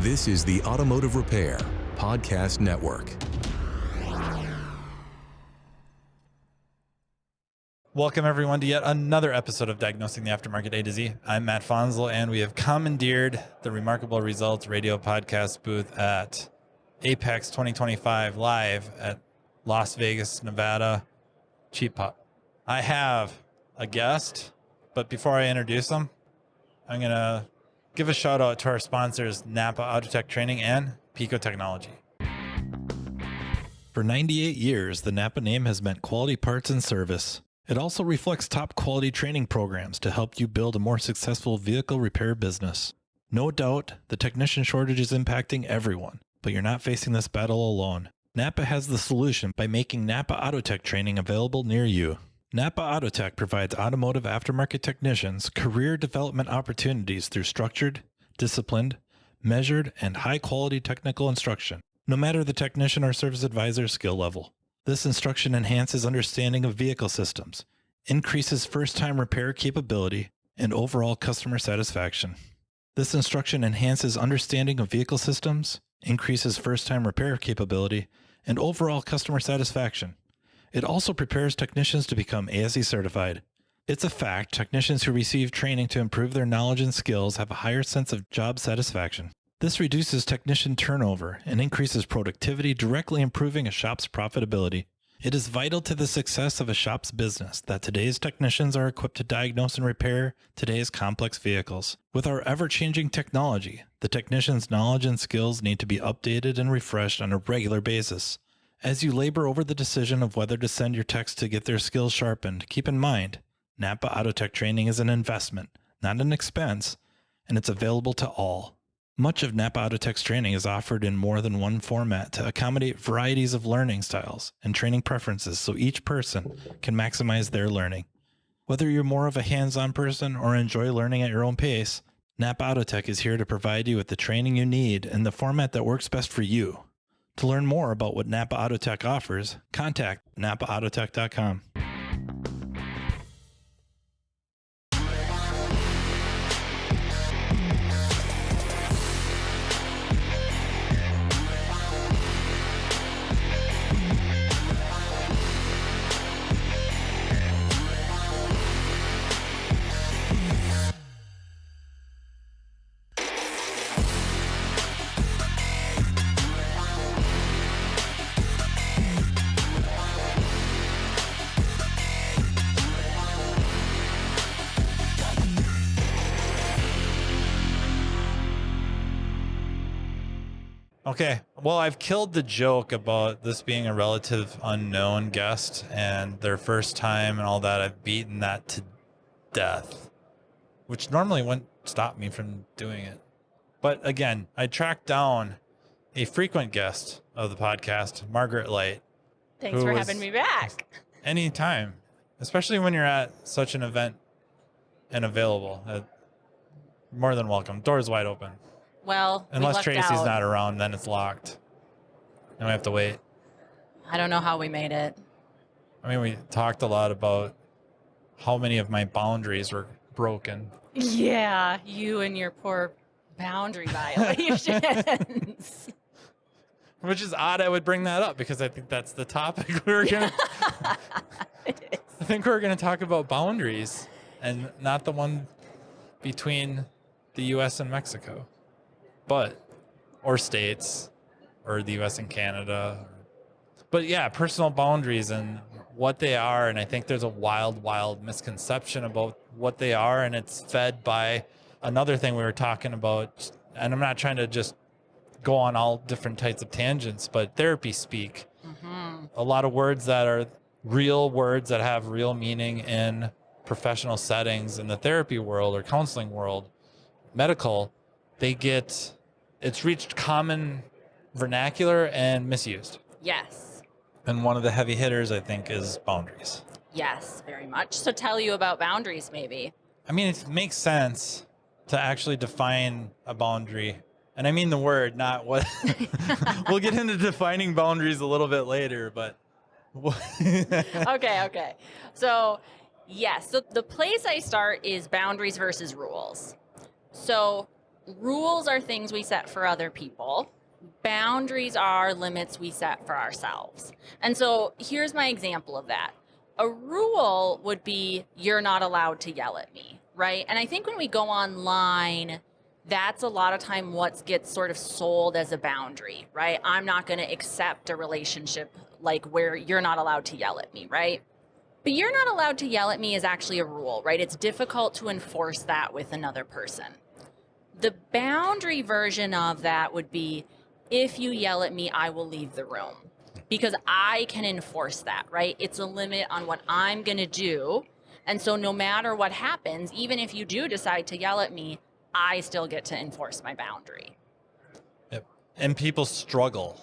This is the Automotive Repair Podcast Network. Welcome, everyone, to yet another episode of Diagnosing the Aftermarket A to Z. I'm Matt Fonzel, and we have commandeered the Remarkable Results radio podcast booth at Apex 2025 live at Las Vegas, Nevada. Cheap Pop. I have a guest, but before I introduce them, I'm going to give a shout out to our sponsors, NAPA Autotech Training and Pico Technology. For 98 years, the NAPA name has meant quality parts and service. It also reflects top quality training programs to help you build a more successful vehicle repair business. No doubt, the technician shortage is impacting everyone, but you're not facing this battle alone. NAPA has the solution by making NAPA Autotech training available near you. NAPA Autotech provides automotive aftermarket technicians career development opportunities through structured, disciplined, measured, and high-quality technical instruction, no matter the technician or service advisor's skill level. This instruction enhances understanding of vehicle systems, increases first-time repair capability, and overall customer satisfaction. This instruction enhances understanding of vehicle systems, increases first-time repair capability, and overall customer satisfaction. It also prepares technicians to become ASE certified. It's a fact technicians who receive training to improve their knowledge and skills have a higher sense of job satisfaction. This reduces technician turnover and increases productivity, directly improving a shop's profitability. It is vital to the success of a shop's business that today's technicians are equipped to diagnose and repair today's complex vehicles. With our ever-changing technology, the technician's knowledge and skills need to be updated and refreshed on a regular basis. As you labor over the decision of whether to send your techs to get their skills sharpened, keep in mind, NAPA Autotech training is an investment, not an expense, and it's available to all. Much of NAPA Autotech's training is offered in more than one format to accommodate varieties of learning styles and training preferences so each person can maximize their learning. Whether you're more of a hands-on person or enjoy learning at your own pace, NAPA Autotech is here to provide you with the training you need in the format that works best for you. To learn more about what NAPA Autotech offers, contact napaautotech.com. Okay, well, I've killed the joke about this being a relative unknown guest and their first time and all that. I've beaten that to death, which normally wouldn't stop me from doing it. But again, I tracked down a frequent guest of the podcast, Margaret Light. Thanks for having me back. Anytime, especially when you're at such an event and available. More than welcome. Doors wide open. Well, unless Tracy's not around, then it's locked. And we have to wait. I don't know how we made it. I mean, we talked a lot about how many of my boundaries were broken. Yeah, you and your poor boundary violations. Which is odd I would bring that up because I think that's the topic we were going to... I think we were going to talk about boundaries and not the one between the U.S. and Mexico. Or states, or the U.S. and Canada. But yeah, personal boundaries and what they are. And I think there's a wild misconception about what they are. And it's fed by another thing we were talking about. And I'm not trying to just go on all different types of tangents, but therapy speak. Mm-hmm. A lot of words that are real words that have real meaning in professional settings in the therapy world or counseling world, medical, it's reached common vernacular and misused. Yes. And one of the heavy hitters, I think, is boundaries. Yes, very much. So tell you about boundaries, maybe. I mean, it makes sense to actually define a boundary. And I mean the word, not what. We'll get into defining boundaries a little bit later, but. Okay. So, yes. So the place I start is boundaries versus rules. So rules are things we set for other people. Boundaries are limits we set for ourselves. And so here's my example of that. A rule would be you're not allowed to yell at me, right? And I think when we go online, that's a lot of time what gets sort of sold as a boundary, right? I'm not going to accept a relationship like where you're not allowed to yell at me, right? But you're not allowed to yell at me is actually a rule, right? It's difficult to enforce that with another person. The boundary version of that would be, if you yell at me, I will leave the room, because I can enforce that, right? It's a limit on what I'm going to do. And so no matter what happens, even if you do decide to yell at me, I still get to enforce my boundary. Yep. And people struggle.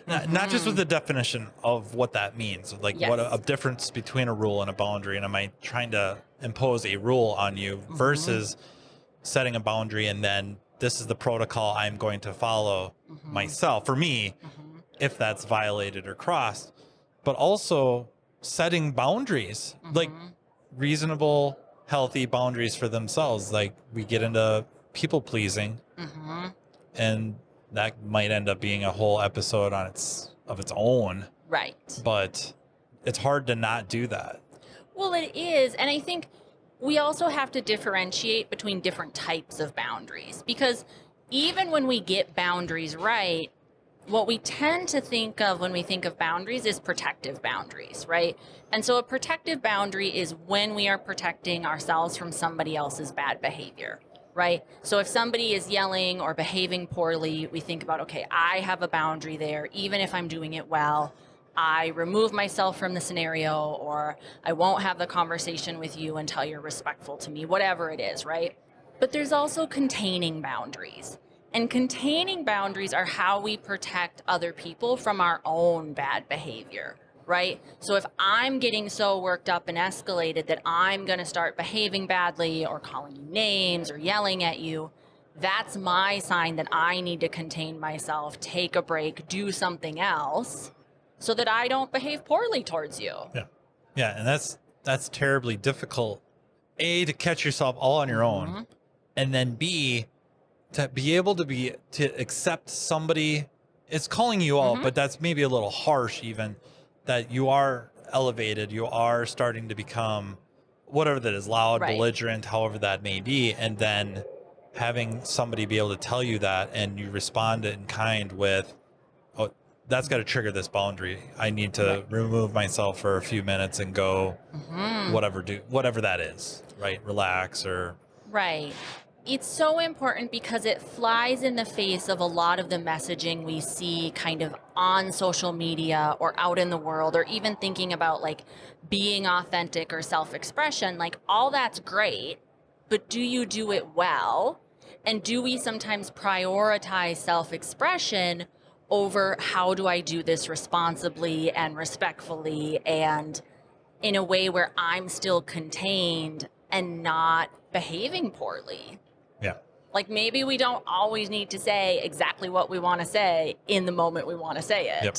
Not just with the definition of what that means, like Yes. what a difference between a rule and a boundary, and am I trying to impose a rule on you versus setting a boundary and then this is the protocol I'm going to follow myself, for me, if that's violated or crossed. But also setting boundaries, like reasonable, healthy boundaries for themselves. Like we get into people pleasing, and that might end up being a whole episode on its own. Right. But it's hard to not do that. Well, it is. And I think we also have to differentiate between different types of boundaries, because even when we get boundaries right, what we tend to think of when we think of boundaries is protective boundaries, right? And so a protective boundary is when we are protecting ourselves from somebody else's bad behavior, right? So if somebody is yelling or behaving poorly, we think about, okay, I have a boundary there. Even if I'm doing it well, I remove myself from the scenario, or I won't have the conversation with you until you're respectful to me, whatever it is, right? But there's also containing boundaries. And containing boundaries are how we protect other people from our own bad behavior, right? So if I'm getting so worked up and escalated that I'm going to start behaving badly or calling you names or yelling at you, that's my sign that I need to contain myself, take a break, do something else so that I don't behave poorly towards you. Yeah. Yeah. And that's terribly difficult. A, to catch yourself all on your own, and then B, to be able to accept somebody is calling you out, but that's maybe a little harsh, even that you are elevated, you are starting to become whatever that is, loud, belligerent, however that may be. And then having somebody be able to tell you that, and you respond in kind with, oh, that's got to trigger this boundary. I need to remove myself for a few minutes and go whatever that is, right? Relax or. Right. It's so important because it flies in the face of a lot of the messaging we see kind of on social media or out in the world, or even thinking about like being authentic or self-expression. Like all that's great, but do you do it well? And do we sometimes prioritize self-expression over how do I do this responsibly and respectfully and in a way where I'm still contained and not behaving poorly? Yeah. Like maybe we don't always need to say exactly what we want to say in the moment we want to say it. Yep.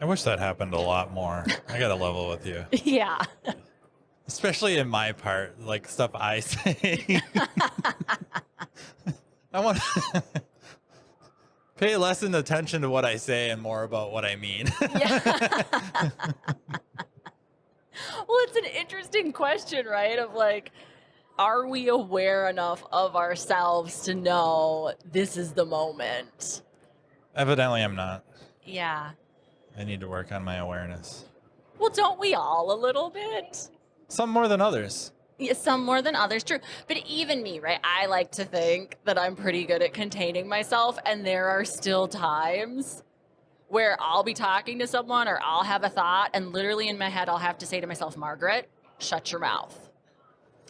I wish that happened a lot more. I got to level with you. Yeah. Especially in my part, like stuff I say. I want to pay less attention to what I say and more about what I mean. Yeah. Well, it's an interesting question, right? Of like, are we aware enough of ourselves to know this is the moment? Evidently, I'm not. Yeah. I need to work on my awareness. Well, don't we all a little bit? Some more than others. Yeah, some more than others, true. But even me, right? I like to think that I'm pretty good at containing myself, and there are still times where I'll be talking to someone or I'll have a thought, and literally in my head I'll have to say to myself, Margaret, shut your mouth.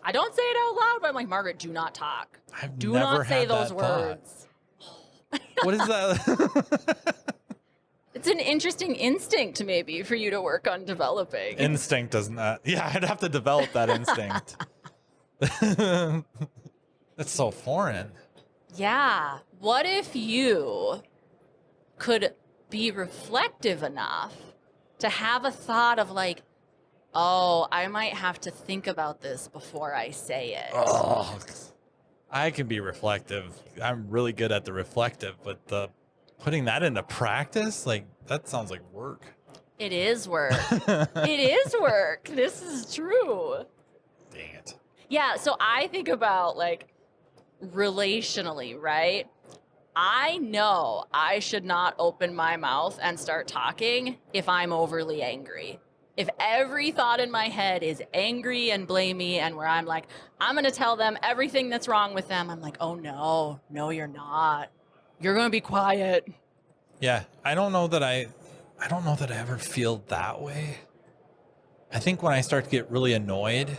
I don't say it out loud, but I'm like, Margaret, do not talk. Do not say those words. What is that? It's an interesting instinct maybe for you to work on developing. Instinct does not. Yeah, I'd have to develop that instinct. That's so foreign. Yeah. What if you could be reflective enough to have a thought of like, oh, I might have to think about this before I say it. Oh, I can be reflective. I'm really good at the reflective, but the putting that into practice, like that sounds like work. It is work. It is work. This is true. Dang it. Yeah, so I think about like relationally, right? I know I should not open my mouth and start talking if I'm overly angry. If every thought in my head is angry and blamey and where I'm like, I'm going to tell them everything that's wrong with them, I'm like, oh no, you're not. You're going to be quiet. Yeah, I don't know that I ever feel that way. I think when I start to get really annoyed,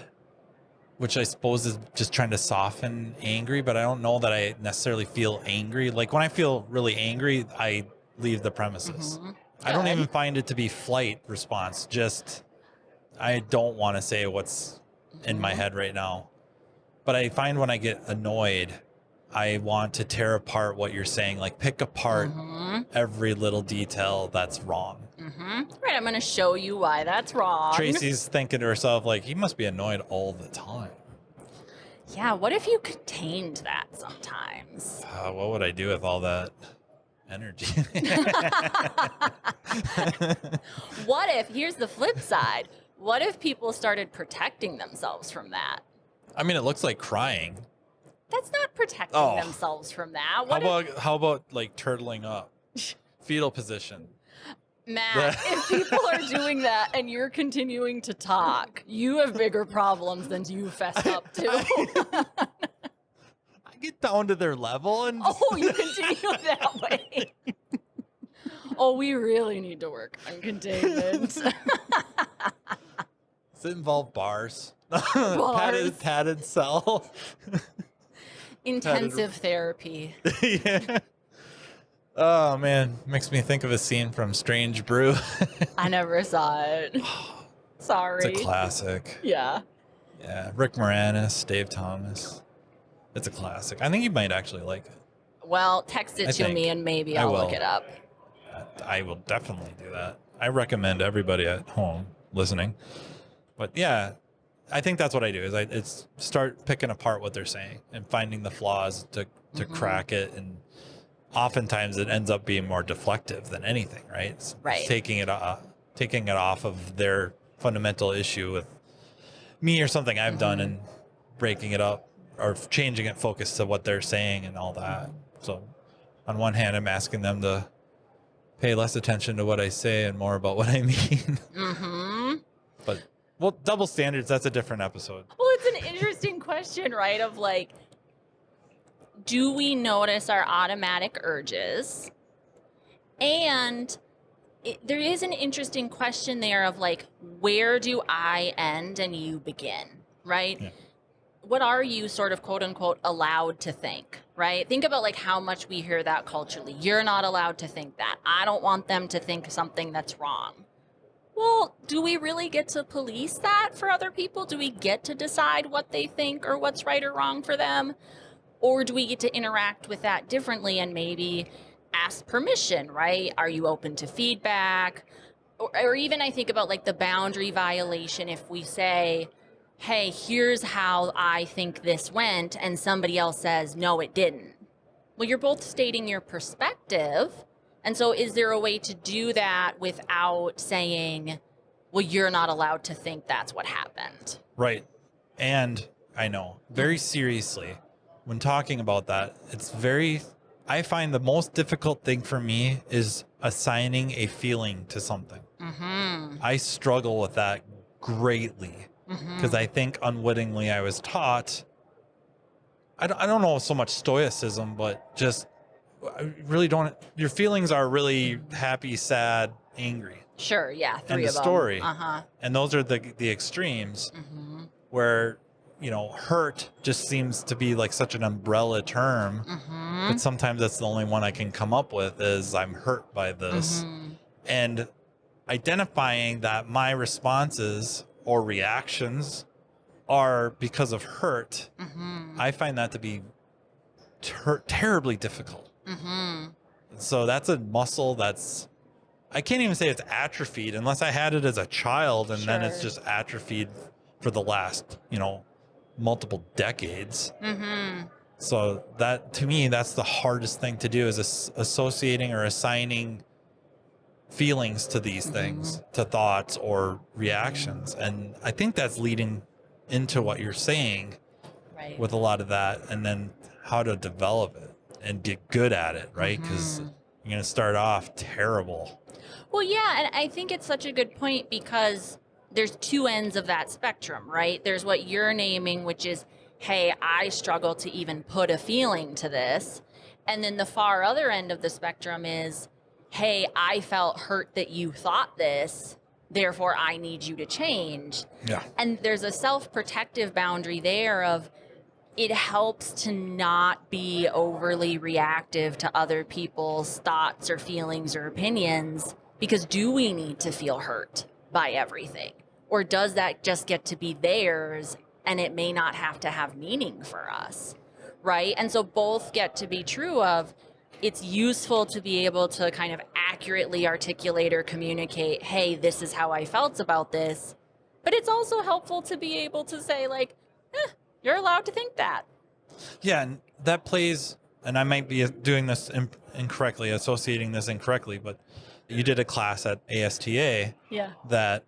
which I suppose is just trying to soften angry, but I don't know that I necessarily feel angry. Like when I feel really angry, I leave the premises. Mm-hmm. I don't even find it to be flight response. Just, I don't want to say what's in my head right now. But I find when I get annoyed, I want to tear apart what you're saying, like pick apart every little detail that's wrong. Right, I'm going to show you why that's wrong. Tracy's thinking to herself, like, he must be annoyed all the time. Yeah, what if you contained that sometimes? What would I do with all that energy? What if, here's the flip side, what if people started protecting themselves from that? I mean, it looks like crying. That's not protecting themselves from that. How about like turtling up? Fetal position. Matt, if people are doing that and you're continuing to talk, you have bigger problems than you fessed up to. I get down to their level and you continue that way. We really need to work on containment. Does it involve bars? Bars. Padded cell. Intensive therapy. Yeah. Oh man, makes me think of a scene from Strange Brew. I never saw it. Sorry. It's a classic. Yeah. Yeah, Rick Moranis, Dave Thomas. It's a classic. I think you might actually like it. Well, text it to me and maybe I'll look it up. I will definitely do that. I recommend everybody at home listening. But yeah, I think that's what I do is it's start picking apart what they're saying and finding the flaws to crack it, and oftentimes it ends up being more deflective than anything, right? It's taking it off of their fundamental issue with me or something I've done and breaking it up or changing it focus to what they're saying and all that. So on one hand, I'm asking them to pay less attention to what I say and more about what I mean. But well, double standards, that's a different episode. Well, it's an interesting question, right? Of like, do we notice our automatic urges? And there is an interesting question there of like, where do I end and you begin, right? Yeah. What are you sort of quote unquote allowed to think, right? Think about like how much we hear that culturally. You're not allowed to think that. I don't want them to think something that's wrong. Well, do we really get to police that for other people? Do we get to decide what they think or what's right or wrong for them? Or do we get to interact with that differently and maybe ask permission, right? Are you open to feedback? Or even I think about like the boundary violation if we say, hey, here's how I think this went, and somebody else says, no, it didn't. Well, you're both stating your perspective. And so is there a way to do that without saying, well, you're not allowed to think that's what happened? Right. And I know, very seriously, when talking about that, I find the most difficult thing for me is assigning a feeling to something. I struggle with that greatly because I think unwittingly I was taught, I don't know so much stoicism, but just I really don't. Your feelings are really happy, sad, angry. Sure, yeah, three of them. Story. And those are the extremes where, hurt just seems to be like such an umbrella term. But sometimes that's the only one I can come up with is I'm hurt by this. And identifying that my responses or reactions are because of hurt, I find that to be terribly difficult. So that's a muscle I can't even say it's atrophied unless I had it as a child and then it's just atrophied for the last, multiple decades. So that, to me, that's the hardest thing to do, is associating or assigning feelings to these things, to thoughts or reactions. And I think that's leading into what you're saying Right. with a lot of that, and then how to develop it and get good at it, right? Because you're going to start off terrible. Well, yeah, and I think it's such a good point, because there's two ends of that spectrum, right? There's what you're naming, which is, hey, I struggle to even put a feeling to this. And then the far other end of the spectrum is, hey, I felt hurt that you thought this, therefore I need you to change. Yeah. And there's a self-protective boundary there of, it helps to not be overly reactive to other people's thoughts or feelings or opinions, because do we need to feel hurt by everything? Or does that just get to be theirs and it may not have to have meaning for us, right? And so both get to be true of, it's useful to be able to kind of accurately articulate or communicate, hey, this is how I felt about this. But it's also helpful to be able to say, like, you're allowed to think that. Yeah, and that plays, and I might be doing this incorrectly, associating this incorrectly, but you did a class at ASTA that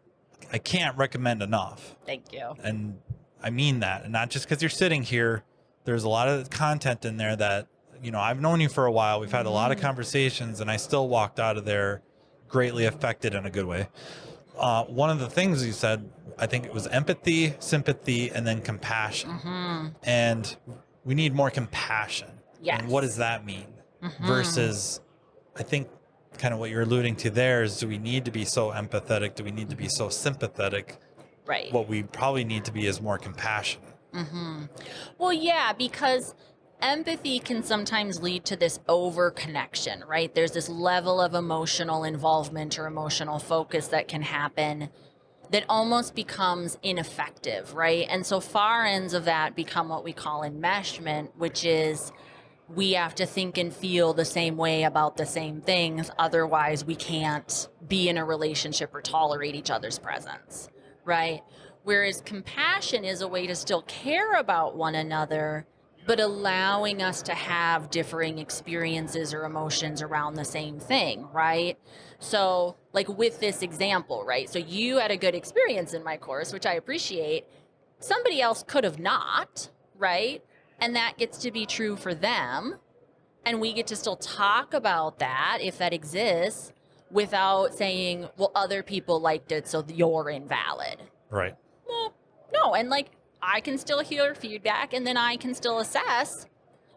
I can't recommend enough. Thank you. And I mean that. And not just because you're sitting here, there's a lot of content in there that, you know, I've known you for a while. We've had a lot of conversations, and I still walked out of there greatly affected in a good way. One of the things you said, I think it was empathy, sympathy, and then compassion. And we need more compassion. Yes. And what does that mean? Versus, I think kind of what you're alluding to there is, do we need to be so empathetic? Do we need to be so sympathetic? Right. What we probably need to be is more compassionate. Well, yeah, because empathy can sometimes lead to this over connection, right? There's this level of emotional involvement or emotional focus that can happen that almost becomes ineffective, right? And so far ends of that become what we call enmeshment, which is, we have to think and feel the same way about the same things. Otherwise, we can't be in a relationship or tolerate each other's presence, right? Whereas compassion is a way to still care about one another, but allowing us to have differing experiences or emotions around the same thing, right? So, like with this example, right? So you had a good experience in my course, which I appreciate. Somebody else could have not, right? And that gets to be true for them. And we get to still talk about that, if that exists, without saying, well, other people liked it, so you're invalid. Right. Well, no. And like, I can still hear feedback, and then I can still assess,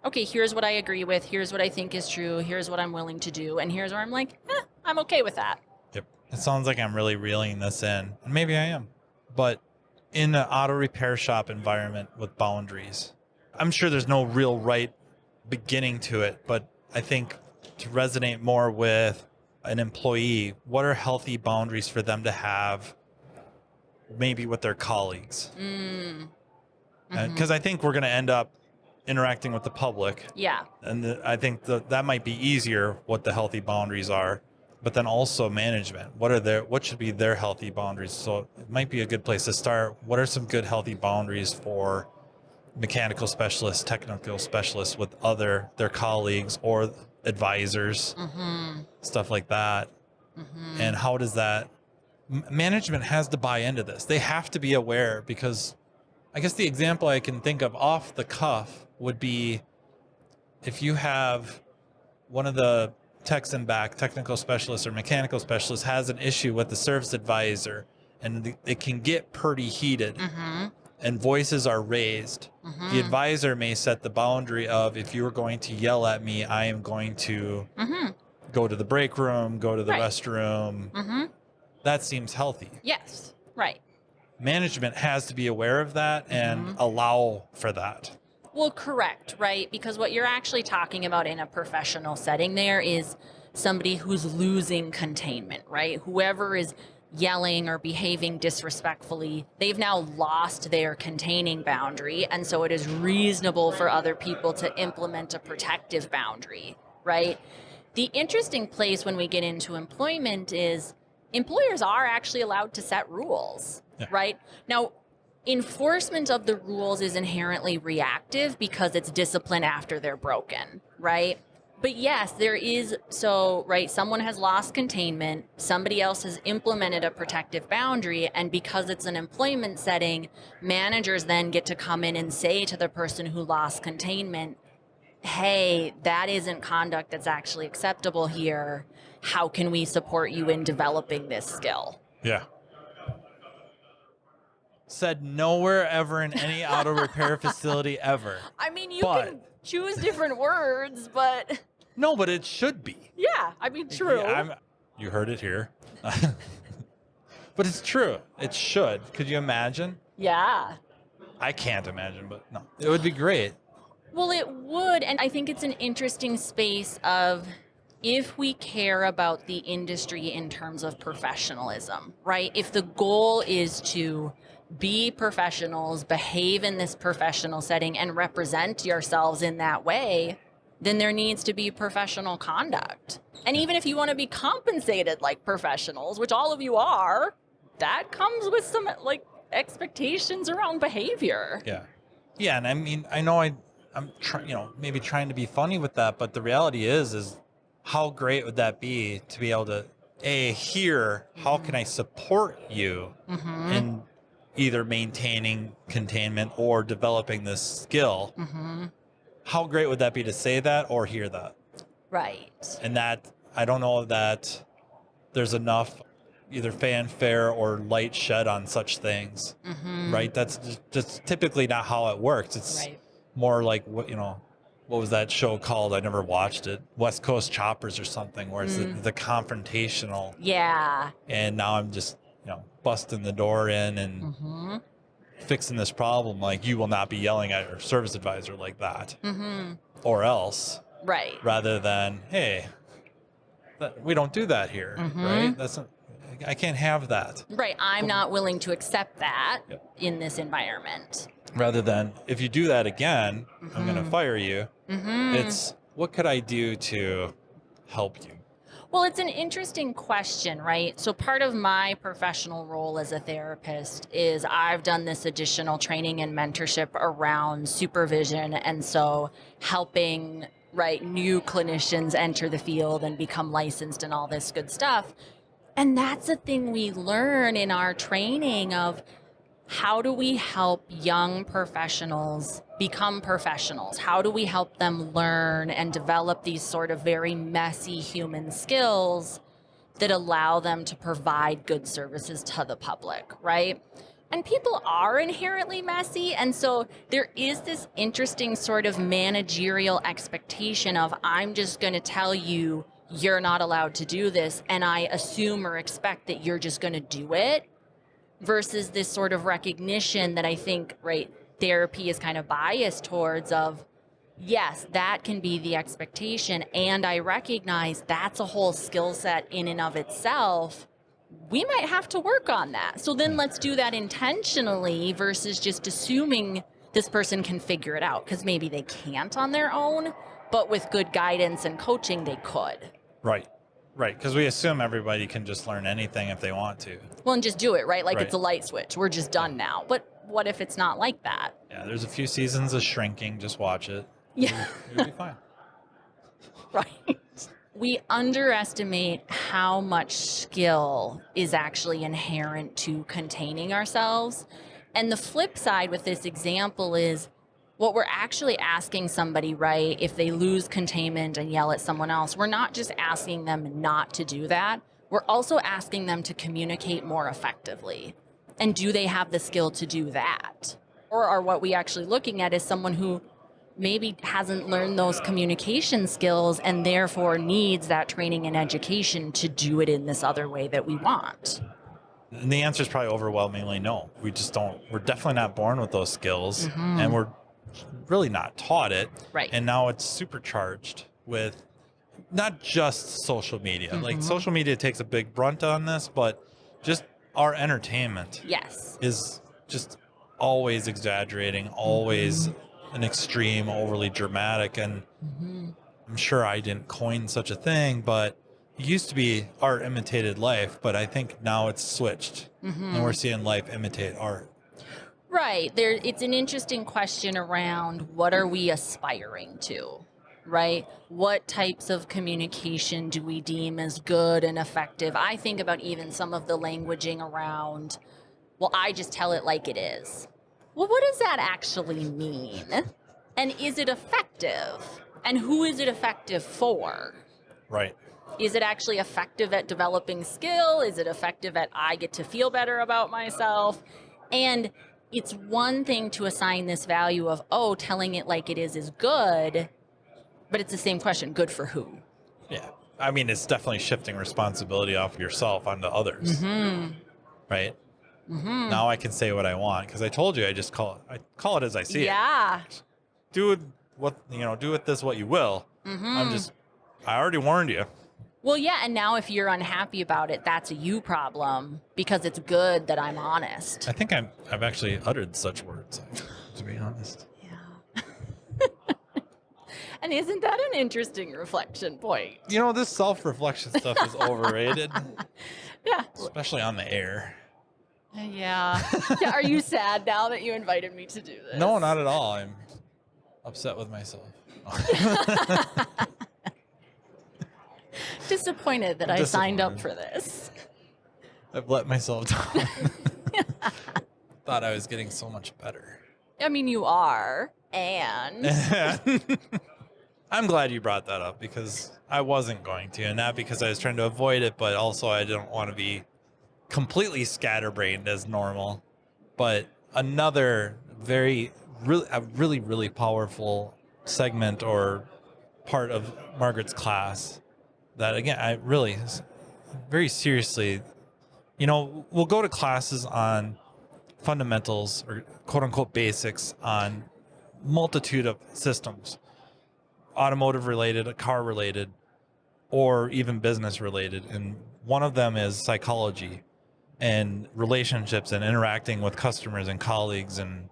okay, here's what I agree with, here's what I think is true, here's what I'm willing to do, and here's where I'm like, I'm okay with that. Yep. It sounds like I'm really reeling this in. And maybe I am. But in an auto repair shop environment with boundaries, I'm sure there's no real right beginning to it, but I think to resonate more with an employee, what are healthy boundaries for them to have, maybe with their colleagues? Because I think we're going to end up interacting with the public. Yeah. And I think that might be easier, what the healthy boundaries are, but then also management. What should be their healthy boundaries? So it might be a good place to start. What are some good healthy boundaries for mechanical specialists, technical specialists with their colleagues or advisors, stuff like that? And how does that, management has to buy into this. They have to be aware, because I guess the example I can think of off the cuff would be, if you have one of the techs in back, technical specialists or mechanical specialists, has an issue with the service advisor, and it can get pretty heated and voices are raised. The advisor may set the boundary of, if you are going to yell at me, I am going to go to the break room, go to the restroom. That seems healthy. Yes, right. Management has to be aware of that and allow for that. Well, correct, right? Because what you're actually talking about in a professional setting there is somebody who's losing containment, right? Whoever is yelling or behaving disrespectfully, they've now lost their containing boundary. And so it is reasonable for other people to implement a protective boundary, right? The interesting place when we get into employment is employers are actually allowed to set rules, right? Now, enforcement of the rules is inherently reactive because it's discipline after they're broken, right? But yes, there is, so, right, someone has lost containment, somebody else has implemented a protective boundary, and because it's an employment setting, managers then get to come in and say to the person who lost containment, hey, that isn't conduct that's actually acceptable here. How can we support you in developing this skill? Yeah. Said nowhere ever in any auto repair facility ever. I mean, you can choose different words, but... No, but it should be. Yeah, I mean, true. Yeah, you heard it here. But it's true. It should. Could you imagine? Yeah. I can't imagine, but no. It would be great. Well, it would, and I think it's an interesting space of if we care about the industry in terms of professionalism, right? If the goal is to be professionals, behave in this professional setting, and represent yourselves in that way, then there needs to be professional conduct. And even if you want to be compensated like professionals, which all of you are, that comes with some like expectations around behavior. Yeah. Yeah, and I mean, I know I'm maybe trying to be funny with that, but the reality is how great would that be to be able to hear how can I support you in either maintaining containment or developing this skill. How great would that be to say that or hear that? Right. And that, I don't know that there's enough either fanfare or light shed on such things, right? That's just typically not how it works. It's more like, what was that show called? I never watched it. West Coast Choppers or something, where it's the confrontational. Yeah. And now I'm just, busting the door in and fixing this problem. Like, you will not be yelling at your service advisor like that, or else, right? Rather than, hey, we don't do that here, right? I can't have that. Right. I'm not willing to accept that in this environment. Rather than, if you do that again, I'm going to fire you. It's, what could I do to help you? Well, it's an interesting question, right? So part of my professional role as a therapist is I've done this additional training and mentorship around supervision. And so helping, new clinicians enter the field and become licensed and all this good stuff. And that's a thing we learn in our training of how do we help young professionals become professionals? How do we help them learn and develop these sort of very messy human skills that allow them to provide good services to the public, right? And people are inherently messy. And so there is this interesting sort of managerial expectation of, I'm just going to tell you, you're not allowed to do this. And I assume or expect that you're just going to do it. Versus this sort of recognition that I think, therapy is kind of biased towards of, yes, that can be the expectation. And I recognize that's a whole skill set in and of itself. We might have to work on that. So then let's do that intentionally versus just assuming this person can figure it out, because maybe they can't on their own, but with good guidance and coaching, they could. Right. Right, because we assume everybody can just learn anything if they want to. Well, and just do it, right? Like it's a light switch. We're just done now. But what if it's not like that? Yeah, there's a few seasons of Shrinking. Just watch it. Yeah. You'll be fine. Right. We underestimate how much skill is actually inherent to containing ourselves. And the flip side with this example is, what we're actually asking somebody, if they lose containment and yell at someone else, we're not just asking them not to do that. We're also asking them to communicate more effectively. And do they have the skill to do that? Or are what we actually looking at is someone who maybe hasn't learned those communication skills and therefore needs that training and education to do it in this other way that we want? And the answer is probably overwhelmingly no. We just don't. We're definitely not born with those skills, and we're really not taught it. Right. And now it's supercharged with not just social media. Like, social media takes a big brunt on this, but just our entertainment is just always exaggerating, always an extreme, overly dramatic. And I'm sure I didn't coin such a thing, but it used to be art imitated life, but I think now it's switched and we're seeing life imitate art. Right. There, it's an interesting question around what are we aspiring to, right? What types of communication do we deem as good and effective? I think about even some of the languaging around, well, I just tell it like it is. Well, what does that actually mean? And is it effective? And who is it effective for? Right. Is it actually effective at developing skill? Is it effective at I get to feel better about myself? And it's one thing to assign this value of, oh, telling it like it is good, but it's the same question, good for who? Yeah. I mean, it's definitely shifting responsibility off yourself onto others. Mm-hmm. Right? Mm-hmm. Now I can say what I want because I told you I call it as I see it. Yeah. Do with this what you will. Mm-hmm. I already warned you. Well, yeah, and now if you're unhappy about it, that's a you problem because it's good that I'm honest. I think I've actually uttered such words, to be honest. Yeah. And isn't that an interesting reflection point? This self-reflection stuff is overrated. Yeah. Especially on the air. Yeah. Are you sad now that you invited me to do this? No, not at all. I'm upset with myself. Disappointed that I signed up for this. I've let myself down. Thought I was getting so much better. I mean, you are, and... I'm glad you brought that up because I wasn't going to, and not because I was trying to avoid it, but also I don't want to be completely scatterbrained as normal. But another really powerful segment or part of Margaret's class that, again, I really very seriously, we'll go to classes on fundamentals or quote unquote basics on multitude of systems, automotive related, car related, or even business related. And one of them is psychology and relationships and interacting with customers and colleagues and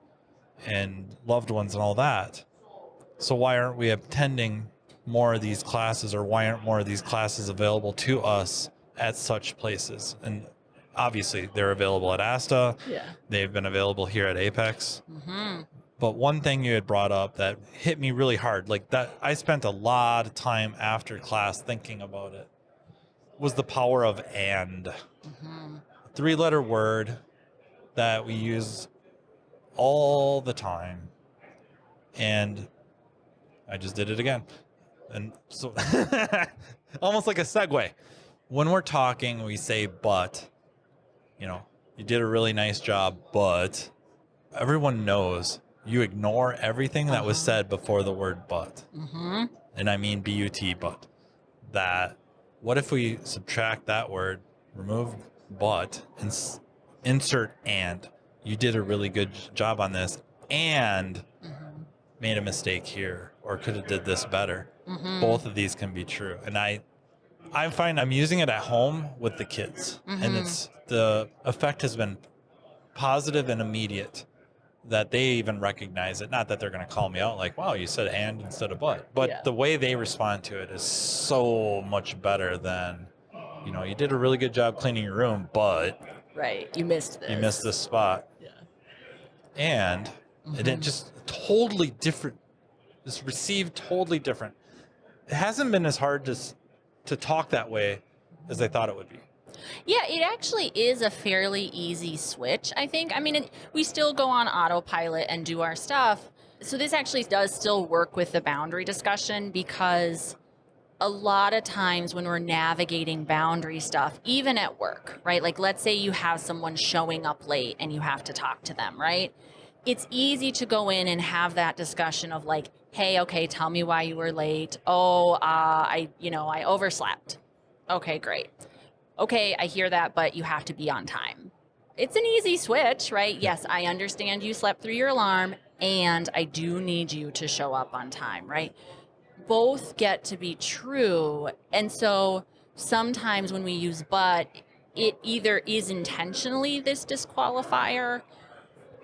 loved ones and all that. So why aren't we attending more of these classes, or why aren't more of these classes available to us at such places? And obviously they're available at ASTA. Yeah. They've been available here at Apex. Mm-hmm. But one thing you had brought up that hit me really hard, like that I spent a lot of time after class thinking about it, was the power of and. Mm-hmm. 3-letter word that we use all the time. And I just did it again. And so almost like a segue. When we're talking, we say, but, you did a really nice job, but everyone knows you ignore everything that was said before the word but. Mm-hmm. And I mean B-U-T, but. That, what if we subtract that word, remove but, and insert and? You did a really good job on this and made a mistake here, or could have did this better. Mm-hmm. Both of these can be true. And I find I'm using it at home with the kids, and the effect has been positive and immediate, that they even recognize it. Not that they're going to call me out like, wow, you said and instead of but Yeah. The way they respond to it is so much better than, you did a really good job cleaning your room, but Right. You missed this. you missed this spot. Yeah. And it just totally different. It's received totally different. It hasn't been as hard to talk that way as I thought it would be. Yeah, it actually is a fairly easy switch, I think. I mean, we still go on autopilot and do our stuff. So this actually does still work with the boundary discussion, because a lot of times when we're navigating boundary stuff, even at work, right? Like, let's say you have someone showing up late and you have to talk to them, right? It's easy to go in and have that discussion of like, hey, okay, tell me why you were late. Oh, I overslept. Okay, great. Okay, I hear that, but you have to be on time. It's an easy switch, right? Yes, I understand you slept through your alarm, and I do need you to show up on time, right? Both get to be true. And so sometimes when we use but, it either is intentionally this disqualifier,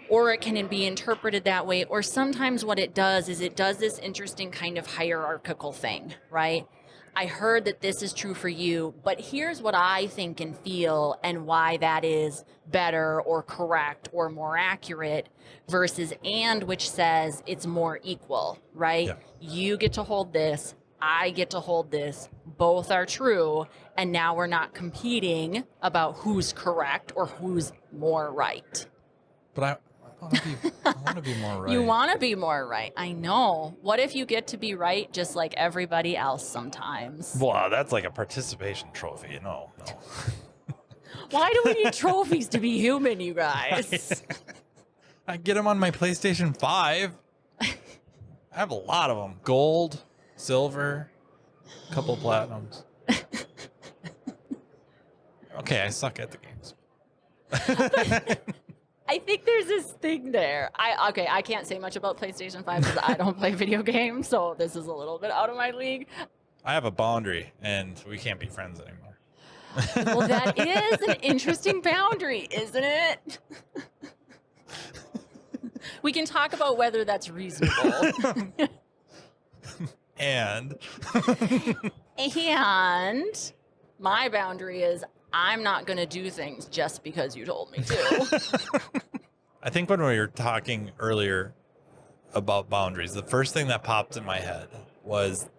or it can be interpreted that way. Or sometimes what it does is it does this interesting kind of hierarchical thing, right? I heard that this is true for you, but here's what I think and feel and why that is better or correct or more accurate versus and which says it's more equal, right? Yeah. You get to hold this, I get to hold this, both are true, and now we're not competing about who's correct or who's more right. But I want to be more right. You want to be more right. I know. What if you get to be right just like everybody else sometimes? Well, that's like a participation trophy, No. Why do we need trophies to be human, you guys? I get them on my PlayStation 5. I have a lot of them. Gold, silver, a couple of platinums. Okay, I suck at the games. I think there's this thing there. I can't say much about PlayStation 5 because I don't play video games, so this is a little bit out of my league. I have a boundary, and we can't be friends anymore. Well, that is an interesting boundary, isn't it? We can talk about whether that's reasonable. And my boundary is I'm not going to do things just because you told me to. I think when we were talking earlier about boundaries, the first thing that popped in my head was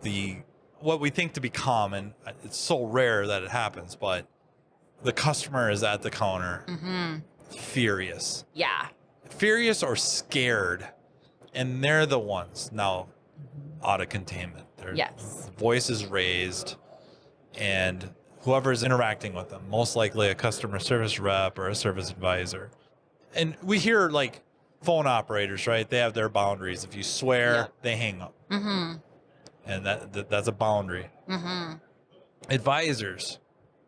what we think to be common. It's so rare that it happens, but the customer is at the counter, furious. Yeah. Furious or scared, and they're the ones now out of containment. Their voice is raised, and whoever's interacting with them, most likely a customer service rep or a service advisor. And we hear like phone operators, right? They have their boundaries. If you swear, they hang up. Mm-hmm. And that's a boundary. Mm-hmm. Advisors,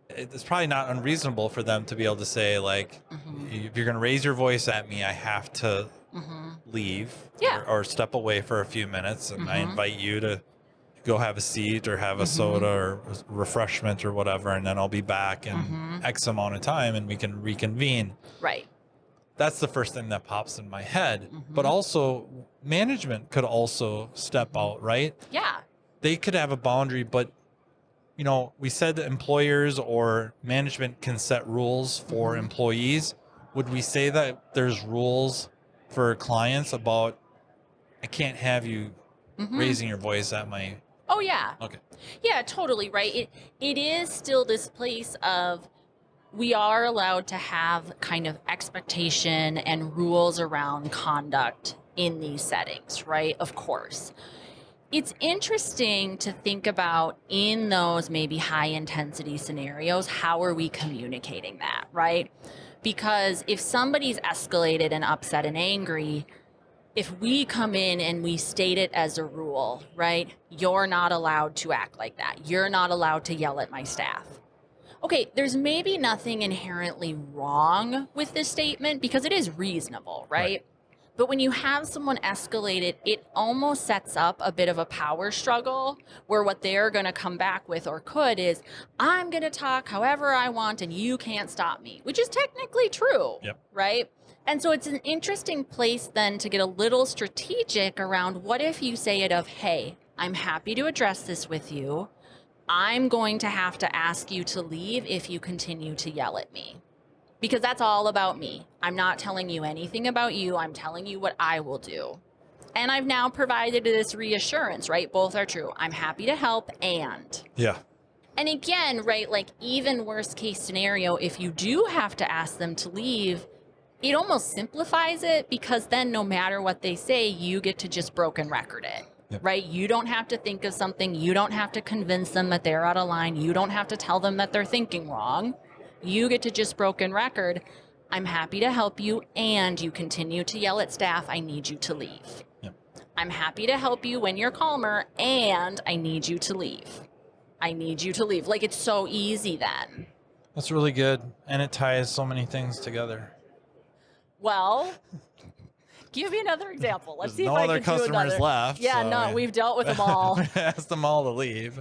it's probably not unreasonable for them to be able to say, like, if you're going to raise your voice at me, I have to leave or step away for a few minutes. And I invite you to go have a seat or have a soda or refreshment or whatever. And then I'll be back in X amount of time and we can reconvene. Right. That's the first thing that pops in my head. But also management could also step out, right? Yeah. They could have a boundary, but we said that employers or management can set rules for employees. Would we say that there's rules for clients about, I can't have you raising your voice at my... Oh, yeah. Okay. Yeah, totally, right? It is still this place of we are allowed to have kind of expectation and rules around conduct in these settings, right? Of course. It's interesting to think about in those maybe high intensity scenarios, how are we communicating that, right? Because if somebody's escalated and upset and angry, if we come in and we state it as a rule, right? You're not allowed to act like that. You're not allowed to yell at my staff. Okay, there's maybe nothing inherently wrong with this statement because it is reasonable, right? But when you have someone escalated, it almost sets up a bit of a power struggle where what they're going to come back with or could is, I'm going to talk however I want and you can't stop me, which is technically true, right? And so it's an interesting place then to get a little strategic around what if you say it of, hey, I'm happy to address this with you. I'm going to have to ask you to leave if you continue to yell at me. Because that's all about me. I'm not telling you anything about you. I'm telling you what I will do. And I've now provided this reassurance, right? Both are true. I'm happy to help and. Yeah. And again, right, like even worst case scenario, if you do have to ask them to leave, it almost simplifies it because then no matter what they say, you get to just broken record it. Right? You don't have to think of something. You don't have to convince them that they're out of line. You don't have to tell them that they're thinking wrong. You get to just broken record. I'm happy to help you and you continue to yell at staff. I need you to leave. I'm happy to help you when you're calmer and I need you to leave. I need you to leave. Like it's so easy then. That's really good. And it ties so many things together. Well, give me another example. Let's see if no I other can do another. customers left. Yeah, so no, we've dealt with them all. We asked them all to leave.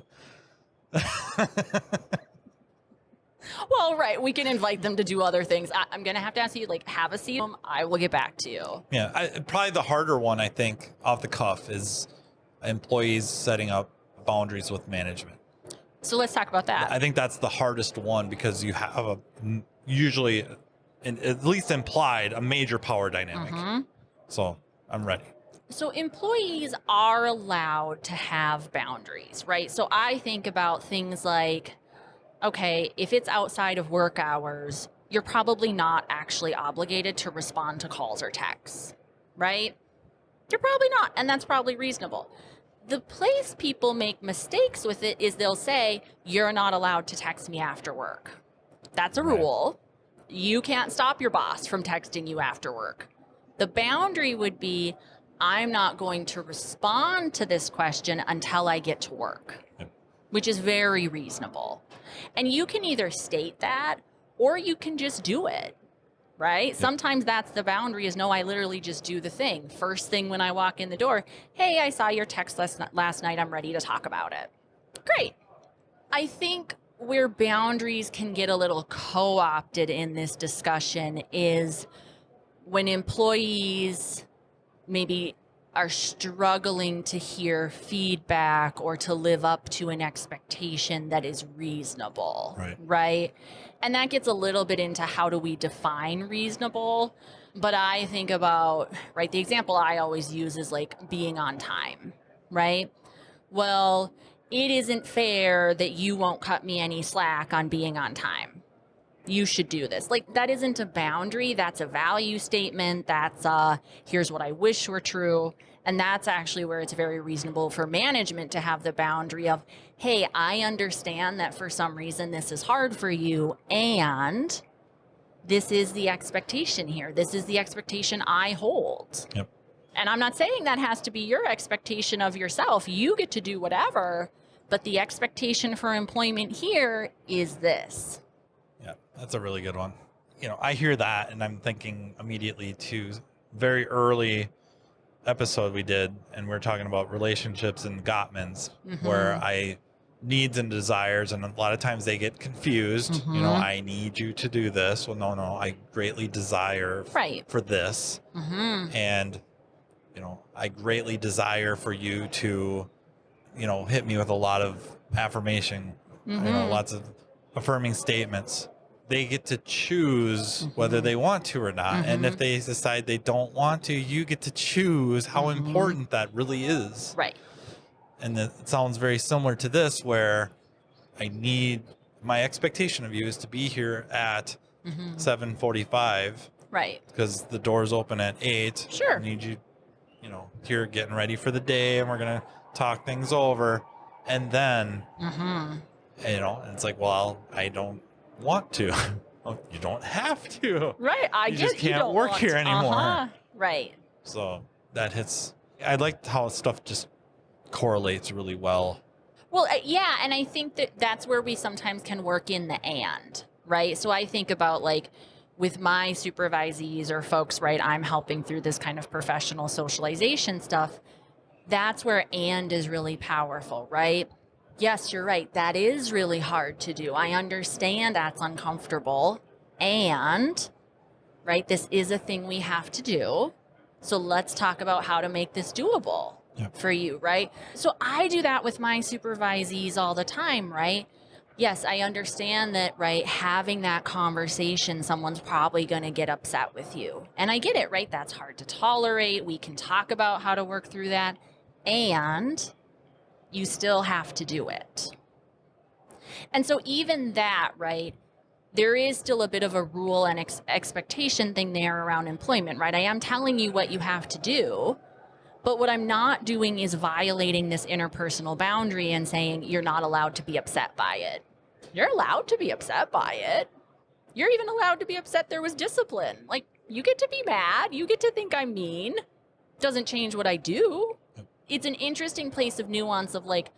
Well, right. We can invite them to do other things. I'm going to have to ask you, like, have a seat. I will get back to you. Yeah, probably the harder one, I think, off the cuff is employees setting up boundaries with management. So let's talk about that. I think that's the hardest one because you have usually, at least implied, a major power dynamic. So I'm ready. So employees are allowed to have boundaries, right? So I think about things like, okay, if it's outside of work hours, you're probably not actually obligated to respond to calls or texts, right? You're probably not, and that's probably reasonable. The place people make mistakes with it is they'll say, you're not allowed to text me after work. That's a rule. You can't stop your boss from texting you after work. The boundary would be, I'm not going to respond to this question until I get to work, which is very reasonable. And you can either state that or you can just do it, right? Sometimes that's the boundary is, no, I literally just do the thing. First thing when I walk in the door, hey, I saw your text last night. I'm ready to talk about it. Great. I think where boundaries can get a little co-opted in this discussion is when employees maybe are struggling to hear feedback or to live up to an expectation that is reasonable, right? And that gets a little bit into how do we define reasonable. But I think about, right, the example I always use is like being on time, right? Well, it isn't fair that you won't cut me any slack on being on time. You should do this. Like, that isn't a boundary. That's a value statement. That's here's what I wish were true. And that's actually where it's very reasonable for management to have the boundary of, hey, I understand that for some reason this is hard for you, and this is the expectation here. This is the expectation I hold. Yep. And I'm not saying that has to be your expectation of yourself. You get to do whatever, but the expectation for employment here is this. Yeah, that's a really good one. You know, I hear that and I'm thinking immediately to very early episode we did, and we're talking about relationships and Gottman's, where I needs and desires, and a lot of times they get confused. You know, I need you to do this. Well, no, I greatly desire for this. And, you know, I greatly desire for you to, you know, hit me with a lot of affirmation, you know, lots of affirming statements. They get to choose whether they want to or not. And if they decide they don't want to, you get to choose how important that really is. Right. And it sounds very similar to this, where my expectation of you is to be here at 7:45. Right. Because the doors open at 8. Sure. I need you, you know, here getting ready for the day, and we're going to talk things over. And then, you know, and it's like, well, I don't want to. Well, you don't have to. Right. You just can't work here anymore. Right. So that hits. I like how stuff just correlates really well. Well, yeah. And I think that that's where we sometimes can work in the and, right? So I think about like with my supervisees or folks, right, I'm helping through this kind of professional socialization stuff. That's where and is really powerful, right? Yes, you're right. That is really hard to do. I understand that's uncomfortable. And, right, this is a thing we have to do. So let's talk about how to make this doable for you, right? So I do that with my supervisees all the time, right? Yes, I understand that, right, having that conversation, someone's probably going to get upset with you. And I get it, right? That's hard to tolerate. We can talk about how to work through that. And you still have to do it. And so even that, right, there is still a bit of a rule and expectation thing there around employment, right? I am telling you what you have to do, but what I'm not doing is violating this interpersonal boundary and saying you're not allowed to be upset by it. You're allowed to be upset by it. You're even allowed to be upset there was discipline. Like, you get to be mad. You get to think I'm mean. Doesn't change what I do. It's an interesting place of nuance of like,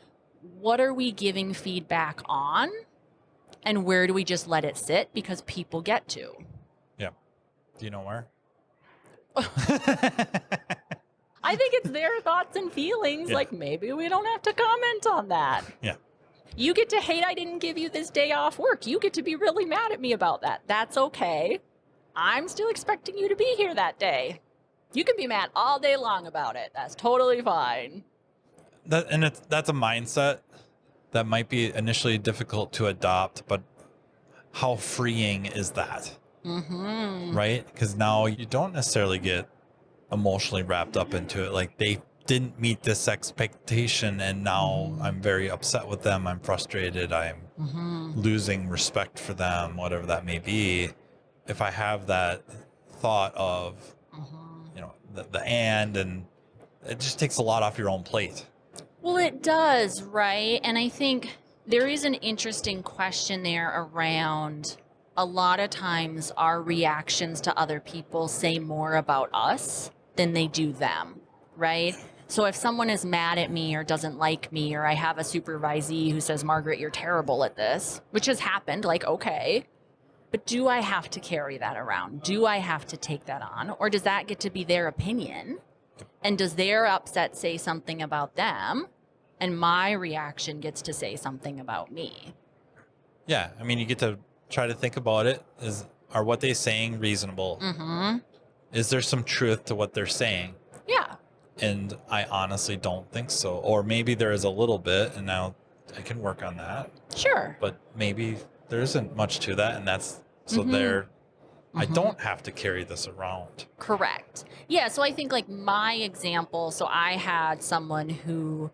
what are we giving feedback on and where do we just let it sit because people get to? Yeah. Do you know where? I think it's their thoughts and feelings. Like, maybe we don't have to comment on that. Yeah. You get to hate I didn't give you this day off work. You get to be really mad at me about that. That's okay. I'm still expecting you to be here that day. You can be mad all day long about it. That's totally fine. That's a mindset that might be initially difficult to adopt, but how freeing is that? Right? Because now you don't necessarily get emotionally wrapped up into it. Like they didn't meet this expectation and now I'm very upset with them. I'm frustrated. I'm losing respect for them, whatever that may be. If I have that thought of, you know, the and it just takes a lot off your own plate. Well, it does, right? And I think there is an interesting question there around a lot of times our reactions to other people say more about us than they do them, right? So if someone is mad at me or doesn't like me, or I have a supervisee who says, Margaret, you're terrible at this, which has happened, like, okay, but do I have to carry that around? Do I have to take that on? Or does that get to be their opinion? And does their upset say something about them? And my reaction gets to say something about me. Yeah. I mean, you get to try to think about it. Are what they're saying reasonable? Is there some truth to what they're saying? Yeah. And I honestly don't think so. Or maybe there is a little bit, and now I can work on that. Sure. But maybe there isn't much to that, and that's so I don't have to carry this around. Correct. Yeah. So I think like my example, so I had someone who,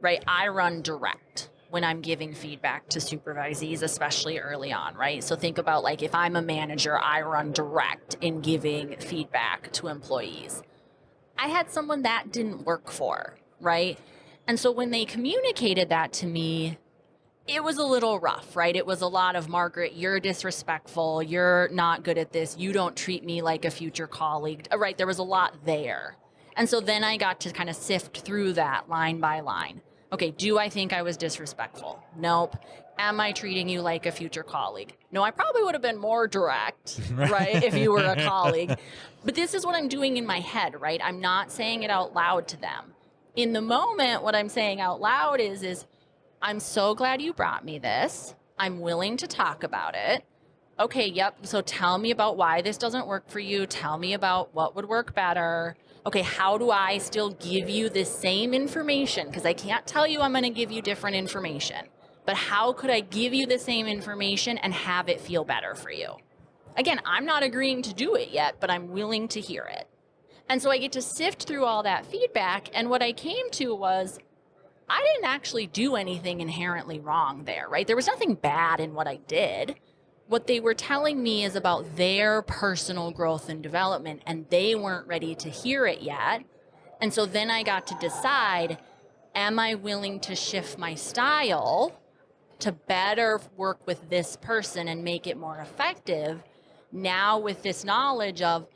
right, I run direct when I'm giving feedback to supervisees, especially early on, right? So think about like if I'm a manager, I run direct in giving feedback to employees. I had someone that didn't work for, right? And so when they communicated that to me, it was a little rough, right? It was a lot of, Margaret, you're disrespectful. You're not good at this. You don't treat me like a future colleague, right? There was a lot there. And so then I got to kind of sift through that line by line. Okay, do I think I was disrespectful? Nope. Am I treating you like a future colleague? No, I probably would have been more direct, right, if you were a colleague. But this is what I'm doing in my head, right? I'm not saying it out loud to them. In the moment, what I'm saying out loud is I'm so glad you brought me this. I'm willing to talk about it. Okay, yep, so tell me about why this doesn't work for you. Tell me about what would work better. Okay, how do I still give you the same information? Because I can't tell you I'm going to give you different information. But how could I give you the same information and have it feel better for you? Again, I'm not agreeing to do it yet, but I'm willing to hear it. And so I get to sift through all that feedback. And what I came to was, I didn't actually do anything inherently wrong there, right? There was nothing bad in what I did. What they were telling me is about their personal growth and development, and they weren't ready to hear it yet. And so then I got to decide, am I willing to shift my style to better work with this person and make it more effective? Now with this knowledge of,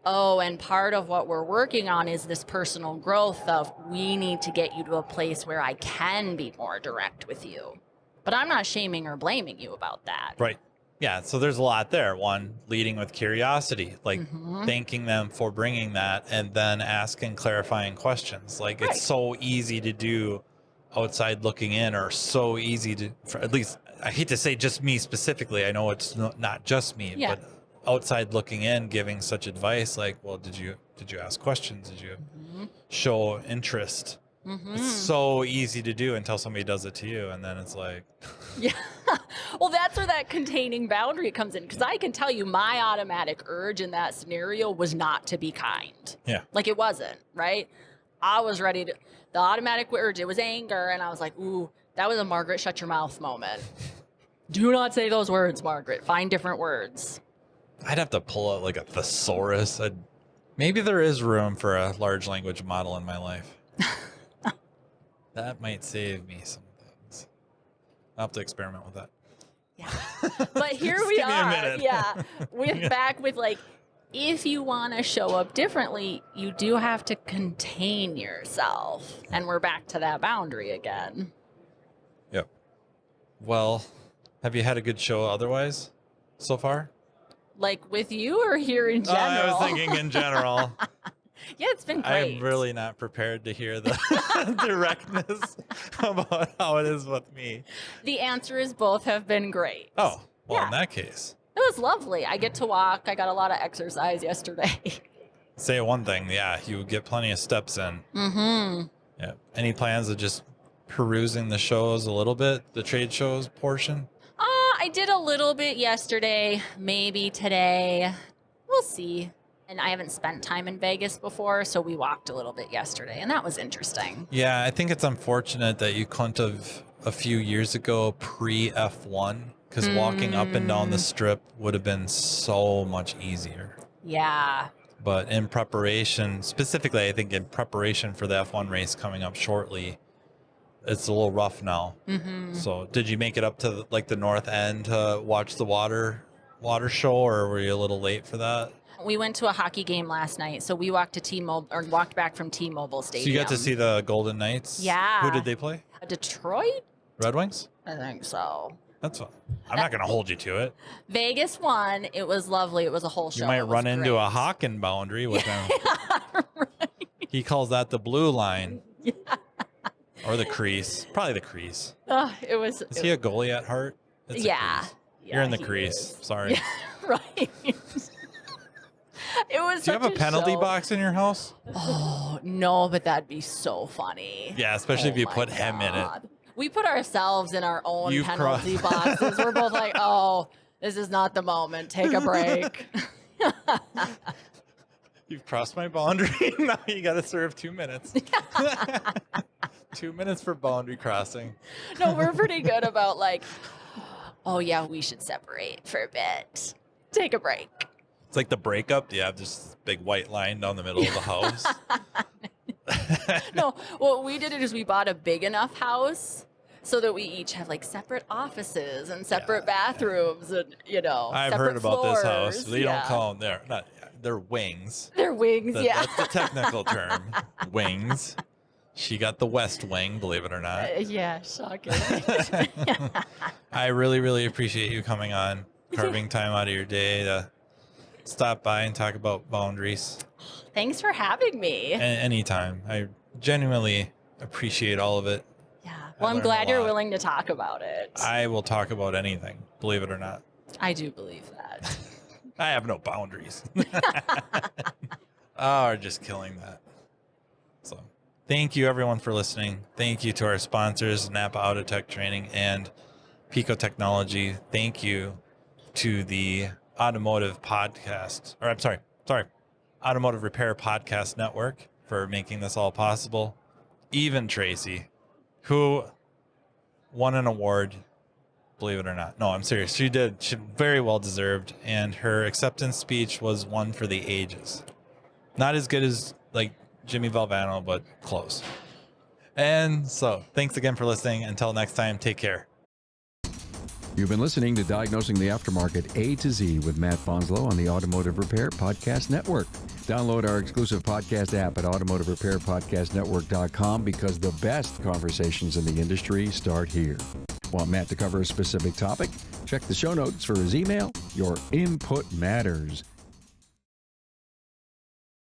oh, and part of what we're working on is this personal growth of, we need to get you to a place where I can be more direct with you. But I'm not shaming or blaming you about that. Right. Yeah, so there's a lot there. One, leading with curiosity, like thanking them for bringing that, and then asking clarifying questions. Like it's so easy to do outside looking in, or so easy to, at least, I hate to say just me specifically. I know it's not just me, but outside looking in, giving such advice, like, well, did you ask questions? Did you show interest? It's so easy to do until somebody does it to you, and then it's like, yeah. Well, that's where that containing boundary comes in, because I can tell you my automatic urge in that scenario was not to be kind. Yeah. Like it wasn't, right? I was ready to, the automatic urge, it was anger, and I was like, ooh, that was a Margaret, shut your mouth moment. Do not say those words, Margaret. Find different words. I'd have to pull out like a thesaurus. Maybe there is room for a large language model in my life. That might save me some things. I'll have to experiment with that. Yeah. But here Just we give me a are. minute. Yeah. We're back with like, if you want to show up differently, you do have to contain yourself. And we're back to that boundary again. Yep. Well, have you had a good show otherwise so far? Like with you or here in general? I was thinking in general. Yeah, it's been great. I'm really not prepared to hear the directness about how it is with me. The answer is both have been great. Oh, well, Yeah. in that case. It was lovely. I get to walk. I got a lot of exercise yesterday. Say one thing. Yeah, you get plenty of steps in. Mm-hmm. Yeah. Any plans to just perusing the shows a little bit, the trade shows portion? I did a little bit yesterday, maybe today. We'll see. And I haven't spent time in Vegas before, so we walked a little bit yesterday, and that was interesting. Yeah, I think it's unfortunate that you couldn't have a few years ago pre-F1, because walking up and down the strip would have been so much easier. Yeah. But in preparation, specifically, I think in preparation for the F1 race coming up shortly, it's a little rough now. So did you make it up to the north end to watch the water show, or were you a little late for that? We went to a hockey game last night, so we walked to T-Mobile, or walked back from T-Mobile Stadium. So you got to see the Golden Knights? Yeah. Who did they play? Detroit? Red Wings? I think so. That's fine. I'm not going to hold you to it. Vegas won. It was lovely. It was a whole show. You might run into a Hawken boundary with him. Right. He calls that the blue line. Yeah. Or the crease. Probably the crease. It was. Is he a goalie at heart? It's yeah. You're in the crease. Sorry. Yeah, right. It was. Do you have a penalty box in your house? Oh no, but that'd be so funny. Yeah, especially if you put him in it. We put ourselves in our own penalty boxes. We're both like, oh, this is not the moment. Take a break. You've crossed my boundary. Now you got to serve 2 minutes. 2 minutes for boundary crossing. No, we're pretty good about oh yeah, we should separate for a bit. Take a break. It's like the breakup. You have this big white line down the middle of the house. No, what we did is we bought a big enough house so that we each have separate offices and separate bathrooms and I've heard about this house. They don't call them they're wings. They're wings. That's the technical term. Wings. She got the west wing, believe it or not. Yeah, shocking. I really, really appreciate you coming on, carving time out of your day to stop by and talk about boundaries. Thanks for having me. Anytime. I genuinely appreciate all of it. Yeah. Well, I'm glad you're willing to talk about it. I will talk about anything, believe it or not. I do believe that. I have no boundaries. Oh, just killing that. So thank you, everyone, for listening. Thank you to our sponsors, NAPA Autotech Training and Pico Technology. Thank you to the Automotive Podcast, or I'm sorry, Automotive Repair Podcast Network for making this all possible. Even Tracy, who won an award, believe it or not. No, I'm serious. She did. She very well deserved. And her acceptance speech was one for the ages. Not as good as Jimmy Valvano, but close. And so thanks again for listening. Until next time, take care. You've been listening to Diagnosing the Aftermarket A to Z with Matt Bonslow on the Automotive Repair Podcast Network. Download our exclusive podcast app at automotiverepairpodcastnetwork.com because the best conversations in the industry start here. Want Matt to cover a specific topic? Check the show notes for his email. Your input matters.